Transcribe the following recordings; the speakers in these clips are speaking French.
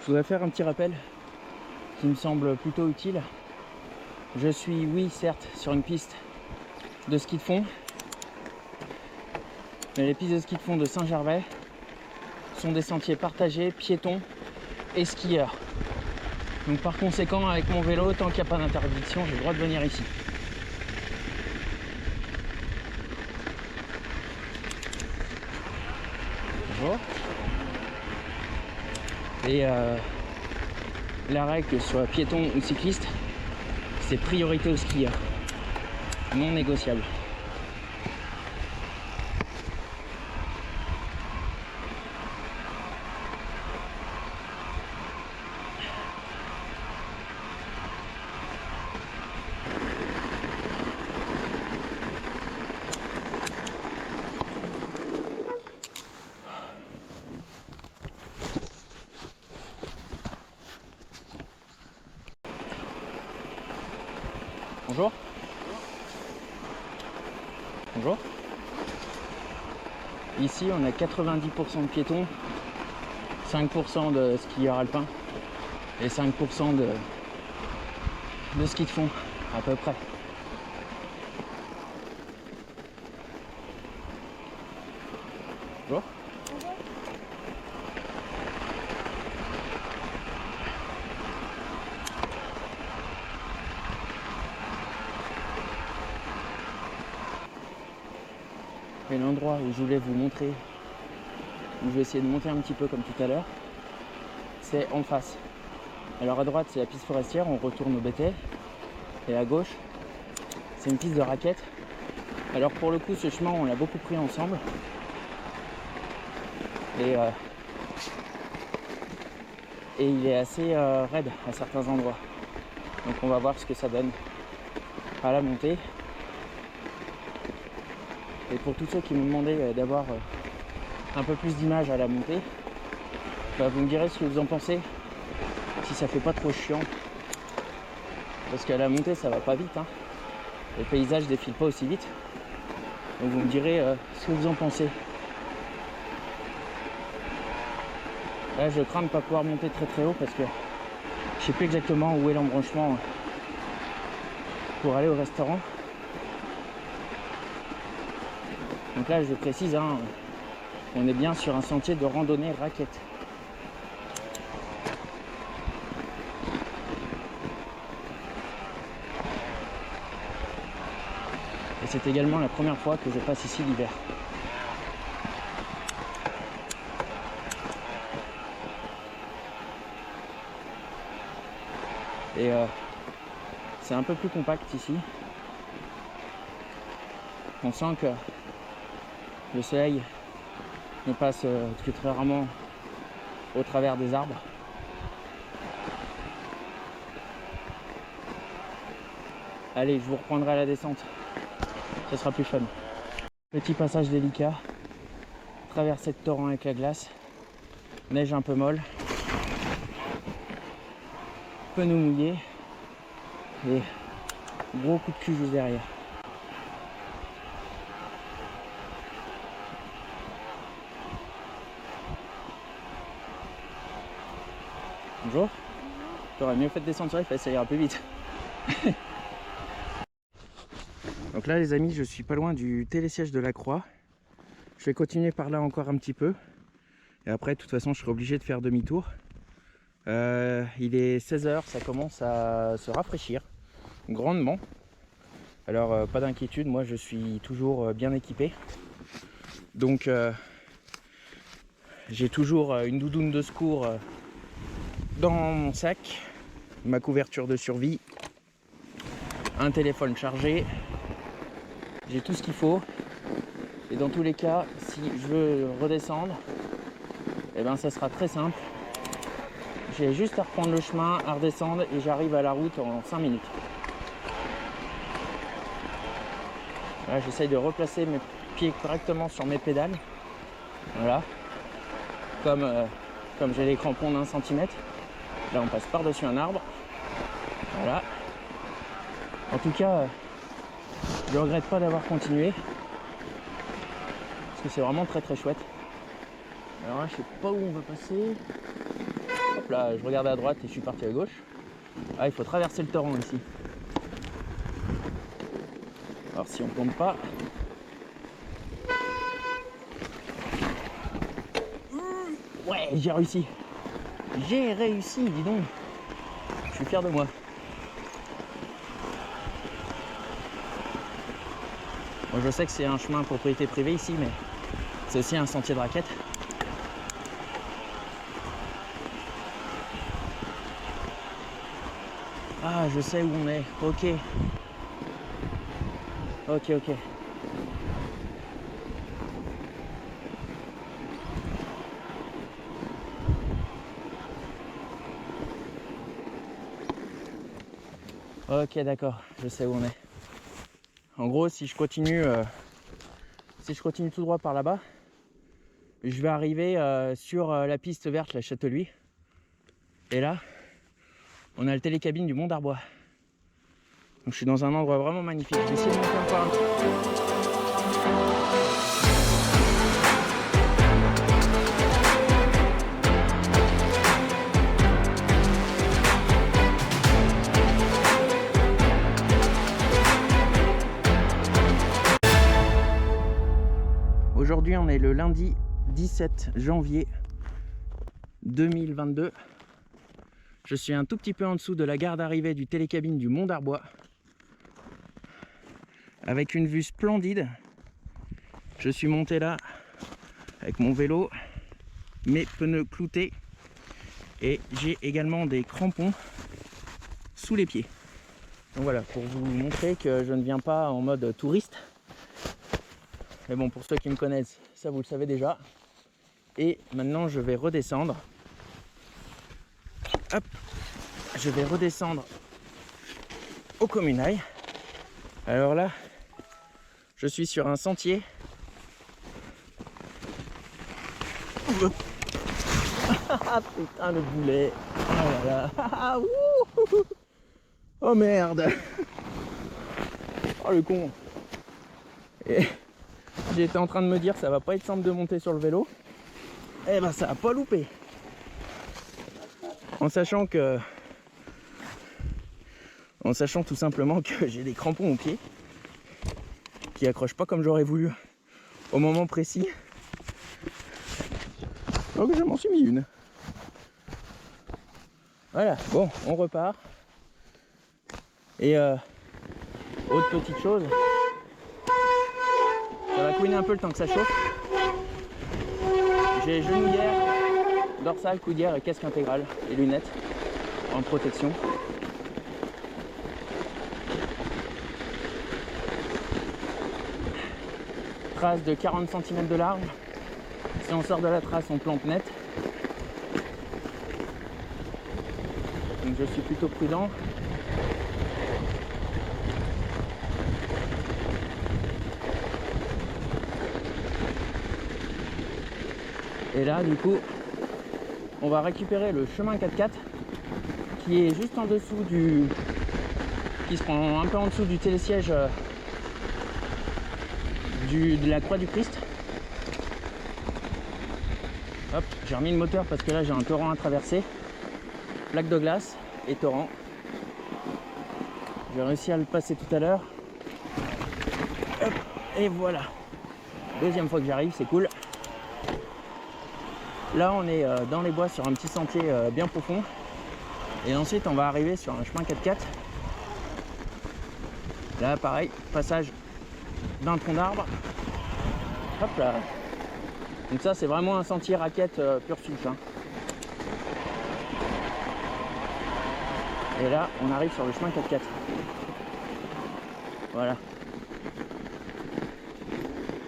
Je voudrais faire un petit rappel qui me semble plutôt utile. Je suis, oui, certes, sur une piste de ski de fond, mais les pistes de ski de fond de Saint-Gervais sont des sentiers partagés, piétons et skieurs. Donc par conséquent, avec mon vélo, tant qu'il n'y a pas d'interdiction, j'ai le droit de venir ici. Bonjour. Et la règle, que ce soit piéton ou cycliste, c'est priorité aux skieurs. Non négociable. Bonjour. Bonjour. Ici, on a 90% de piétons, 5% de skieurs alpins et 5% de ski de fond, à peu près. Bonjour. Et l'endroit où je voulais vous montrer, où je vais essayer de monter un petit peu comme tout à l'heure, c'est en face. Alors à droite, c'est la piste forestière, on retourne au BT. Et à gauche, c'est une piste de raquettes. Alors pour le coup, ce chemin, on l'a beaucoup pris ensemble. Et il est assez raide à certains endroits. Donc on va voir ce que ça donne à la montée. Et pour tous ceux qui me demandaient d'avoir un peu plus d'images à la montée, bah vous me direz ce que vous en pensez, si ça fait pas trop chiant. Parce qu'à la montée, ça va pas vite, hein. Le paysage défile pas aussi vite. Donc vous me direz ce que vous en pensez. Là, je crains de pas pouvoir monter très très haut parce que je sais plus exactement où est l'embranchement pour aller au restaurant. Donc là, je précise, hein, on est bien sur un sentier de randonnée raquette. Et c'est également la première fois que je passe ici l'hiver. Et c'est un peu plus compact ici. On sent que le soleil ne passe que très rarement au travers des arbres. Allez, je vous reprendrai à la descente. Ce sera plus fun. Petit passage délicat. Traversée de torrent avec la glace. Neige un peu molle. Pneus mouillés. Et gros coup de cul juste derrière. Bonjour. T'aurais mieux fait de descendre sur les fesses, ça ira plus vite. Donc là les amis, je suis pas loin du télésiège de la Croix. Je vais continuer par là encore un petit peu. Et après, de toute façon, je serai obligé de faire demi-tour. Il est 16h, ça commence à se rafraîchir grandement. Alors pas d'inquiétude, moi je suis toujours bien équipé. Donc j'ai toujours une doudoune de secours dans mon sac, ma couverture de survie, un téléphone chargé. J'ai tout ce qu'il faut. Et dans tous les cas, si je veux redescendre, eh ben ça sera très simple. J'ai juste à reprendre le chemin, à redescendre et j'arrive à la route en 5 minutes. Là, j'essaye de replacer mes pieds correctement sur mes pédales. Voilà. Comme j'ai les crampons d'1 centimètre. Là, on passe par-dessus un arbre. Voilà. En tout cas, je ne regrette pas d'avoir continué. Parce que c'est vraiment très très chouette. Alors là, je sais pas où on va passer. Hop là, je regardais à droite et je suis parti à gauche. Ah, il faut traverser le torrent ici. Alors si on tombe pas... Ouais, j'ai réussi. J'ai réussi, dis donc. Je suis fier de moi. Bon, je sais que c'est un chemin propriété privée ici, mais c'est aussi un sentier de raquettes. Ah, je sais où on est. Ok. Ok. Ok, d'accord. Je sais où on est. En gros, si je continue tout droit par là-bas, je vais arriver sur la piste verte, la Châteluy. Et là, on a le télécabine du Mont d'Arbois. Donc je suis dans un endroit vraiment magnifique. Je vais essayer de monter encore un petit peu. Aujourd'hui, on est le lundi 17 janvier 2022. Je suis un tout petit peu en dessous de la gare d'arrivée du télécabine du Mont d'Arbois, avec une vue splendide. Je suis monté là avec mon vélo, mes pneus cloutés, et j'ai également des crampons sous les pieds. Donc voilà, pour vous montrer que je ne viens pas en mode touriste. Mais bon, pour ceux qui me connaissent, ça vous le savez déjà. Et maintenant, je vais redescendre. Hop, je vais redescendre au communal. Alors là, je suis sur un sentier. Ah putain, le boulet. Oh là là. Oh merde. Oh le con. Et j'étais en train de me dire ça va pas être simple de monter sur le vélo. Eh ben ça a pas loupé. En sachant tout simplement que j'ai des crampons aux pieds qui accrochent pas comme j'aurais voulu au moment précis. Donc je m'en suis mis une. Voilà, bon, on repart. Et autre petite chose, ça va couiner un peu le temps que ça chauffe. J'ai genouillère, dorsale, coudière et casque intégral et lunettes en protection. Trace de 40 cm de large. Si on sort de la trace, on plante net. Donc je suis plutôt prudent. Et là, du coup, on va récupérer le chemin 4x4 qui est juste en dessous qui se prend un peu en dessous du télésiège de la Croix du Christ. Hop, j'ai remis le moteur parce que là j'ai un torrent à traverser. Plaque de glace et torrent. J'ai réussi à le passer tout à l'heure. Hop, et voilà. Deuxième fois que j'arrive, c'est cool. Là on est dans les bois sur un petit sentier bien profond. Et ensuite on va arriver sur un chemin 4x4. Là pareil, passage d'un tronc d'arbre. Hop là. Donc ça c'est vraiment un sentier raquette pur souche. Hein. Et là on arrive sur le chemin 4x4. Voilà.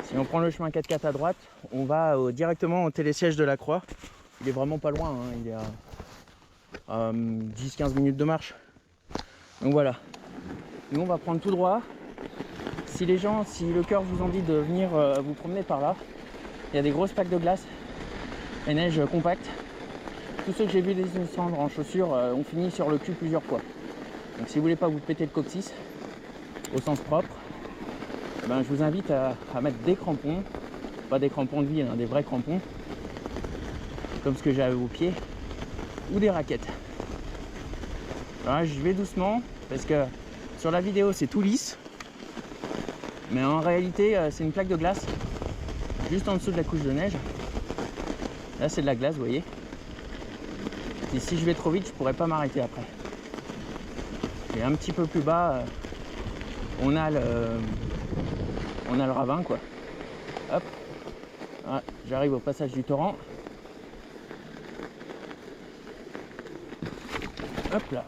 Si on prend le chemin 4x4 à droite, on va directement au télésiège de la Croix. Il est vraiment pas loin, hein. Il est à 10-15 minutes de marche. Donc voilà. Nous on va prendre tout droit. Si le cœur vous en dit de venir vous promener par là, il y a des grosses plaques de glace et neige compacte. Tous ceux que j'ai vu descendre en chaussures ont fini sur le cul plusieurs fois. Donc si vous voulez pas vous péter le coccyx au sens propre, ben, je vous invite à mettre des crampons, pas des crampons de ville, hein, des vrais crampons, comme ce que j'avais aux pieds, ou des raquettes. Alors là, je vais doucement parce que sur la vidéo c'est tout lisse, mais en réalité c'est une plaque de glace juste en dessous de la couche de neige. Là c'est de la glace, vous voyez. Et si je vais trop vite, je pourrais pas m'arrêter après. Et un petit peu plus bas, on a le ravin, quoi. Hop, ah, j'arrive au passage du torrent. Hop là.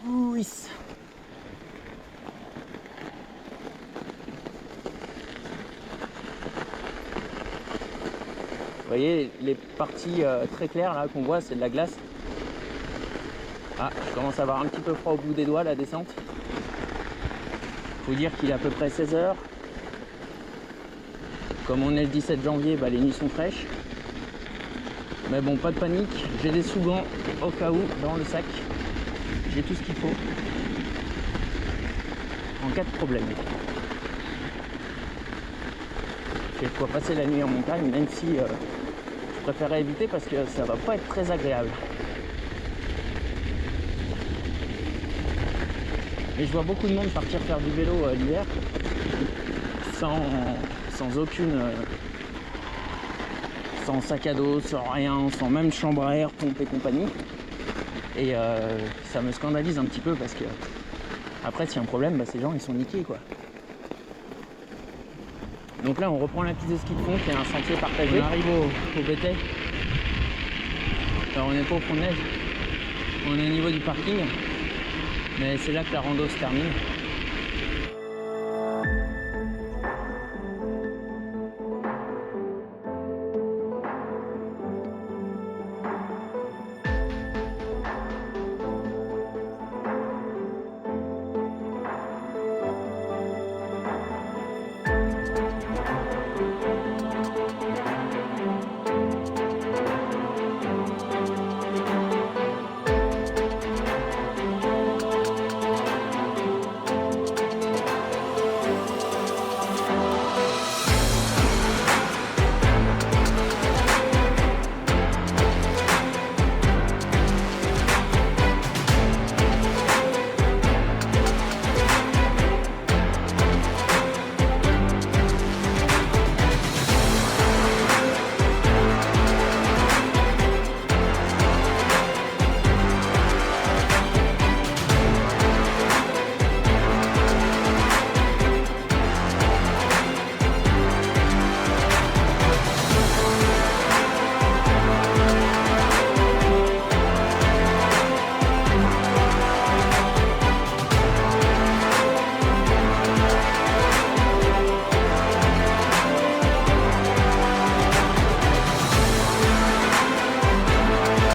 Oui. Vous voyez, les parties très claires là qu'on voit, c'est de la glace. Ah, je commence à avoir un petit peu froid au bout des doigts la descente. Faut dire qu'il est à peu près 16h. Comme on est le 17 janvier, bah, les nuits sont fraîches. Mais bon, pas de panique, j'ai des sous-gants au cas où dans le sac. J'ai tout ce qu'il faut en cas de problème. J'ai de quoi passer la nuit en montagne, même si je préférerais éviter parce que ça va pas être très agréable. Mais je vois beaucoup de monde partir faire du vélo l'hiver sans aucune... sans sac à dos, sans rien, sans même chambre à air, pompe et compagnie. Et ça me scandalise un petit peu parce que après s'il y a un problème, bah, ces gens ils sont niqués quoi. Donc là on reprend la piste de ski de fond qui est un sentier partagé. On arrive au BT. Alors on n'est pas au fond de neige, on est au niveau du parking, mais c'est là que la rando se termine.